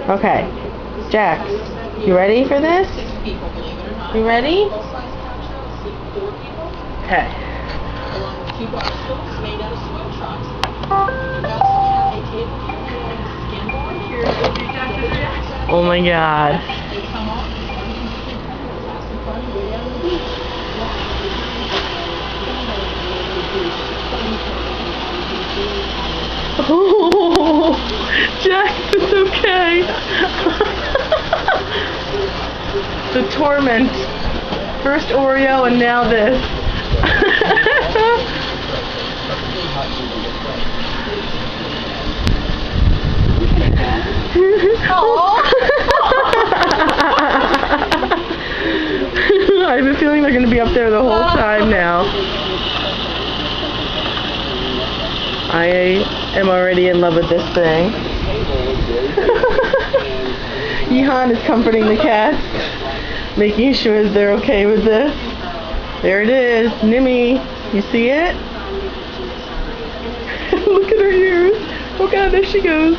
Okay, Jax, you ready for this? You ready? Okay. Oh my god. Oh, Jax, it's okay. The torment. First Oreo and now this. I have a feeling they're going to be up there the whole time now. I am already in love with this thing. Yehan is comforting the cats, making sure they're okay with this. There it is, Nimmy. You see it? Look at her ears. Oh god, there she goes.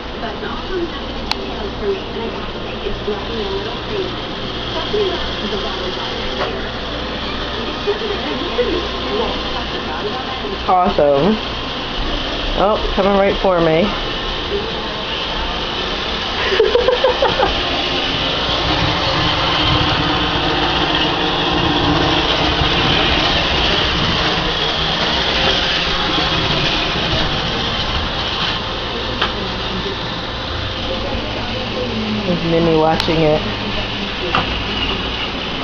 Awesome. Oh, coming right for me. There's Minnie watching it.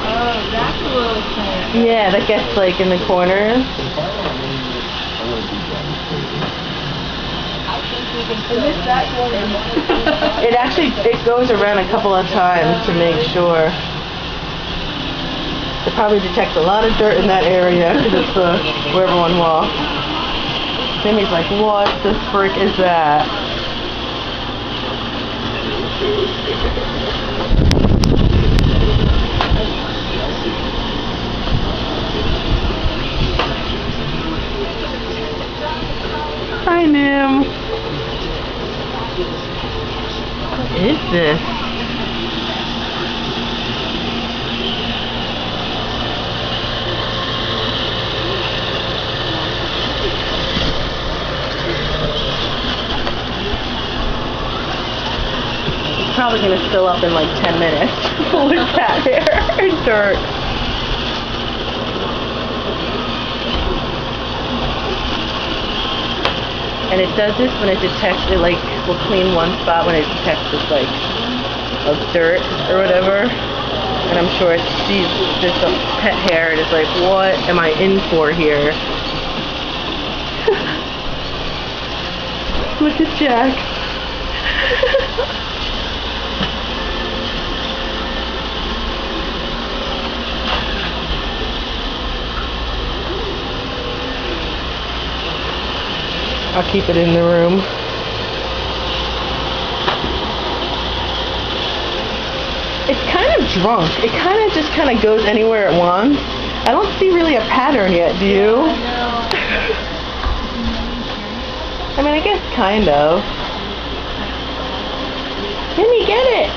Oh, that's a little thing. Yeah, that gets like in the corners. It goes around a couple of times to make sure. It probably detects a lot of dirt in that area because it's where everyone walks. Jimmy's like, what the frick is that? Hi, Nim. What is this? It's probably going to fill up in like 10 minutes full of cat hair and dirt. And it does this when it detects, it like will clean one spot when it detects this like of dirt or whatever. And I'm sure it sees this pet hair and it's like, what am I in for here? Look at Jack. I'll keep it in the room. It's kind of drunk. It kind of just kind of goes anywhere it wants. I don't see really a pattern yet, do you? I mean, I guess kind of. Timmy, get it!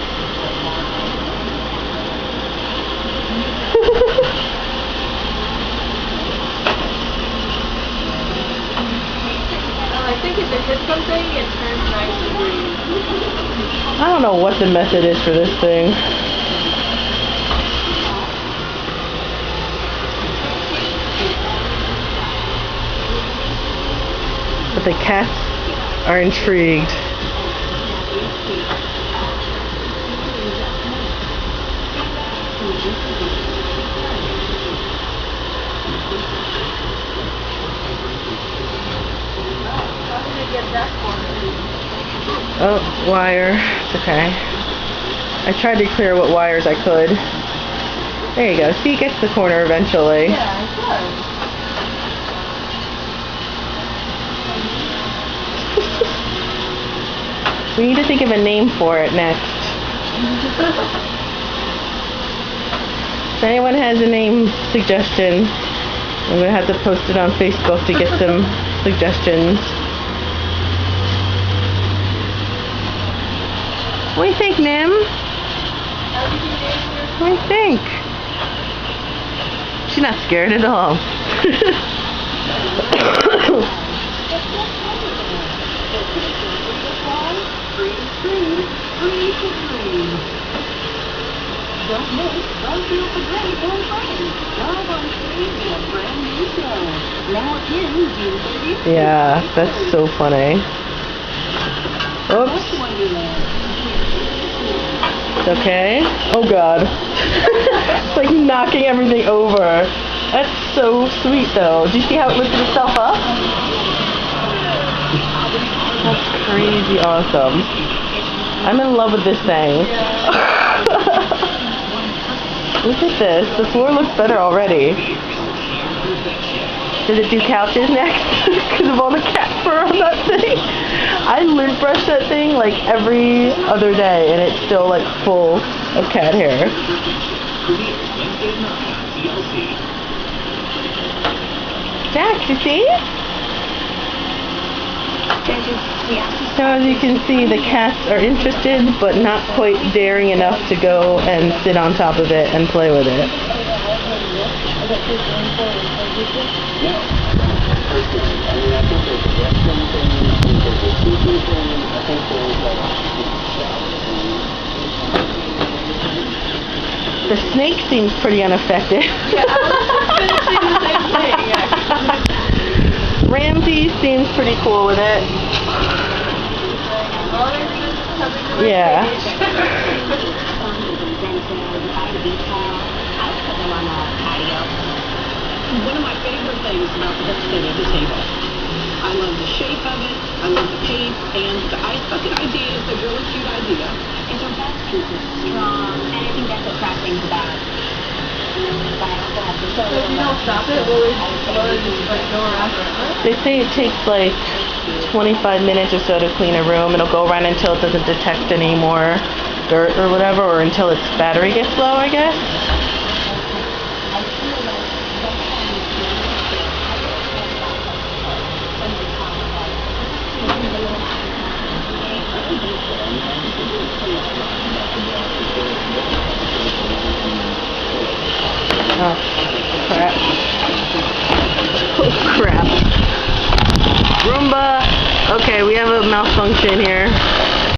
I think if it hits something, it turns nice and green. I don't know what the method is for this thing. But the cats are intrigued. Oh, wire. It's okay. I tried to clear what wires I could. There you go. See, it gets the corner eventually. Yeah, it does. We need to think of a name for it next. If anyone has a name suggestion, I'm going to have to post it on Facebook to get some suggestions. What do you think, Nim? What do you think? She's not scared at all. Don't miss Buzzkill for Great and Friends. Live on stage in a brand new show. Now in June 30th. Yeah, that's so funny. Oops. It's okay. Oh god. It's like knocking everything over. That's so sweet though. Do you see how it lifted itself up? That's crazy awesome. I'm in love with this thing. Look at this. The floor looks better already. Does it do couches next? Because of all the cat fur on that thing. I lint brush that thing like every other day and it's still like full of cat hair. Jax, you see? So as you can see, the cats are interested but not quite daring enough to go and sit on top of it and play with it. The snake seems pretty unaffected. Yeah, I was finishing the same thing, actually. Ramsey seems pretty cool with it. Yeah. One of my favorite things about the homestead is the table. I love the shape of it, I love the paint, and the ice bucket idea is a really cute idea. It's our best piece. It's strong, and I think that's what crafting's about. But I also have to So if you don't stop it, will it just like go around forever? They say it takes like 25 minutes or so to clean a room. It'll go around until it doesn't detect any more dirt or whatever, or until its battery gets low, I guess. Oh, crap. Oh, crap. Roomba. Okay, we have a malfunction here.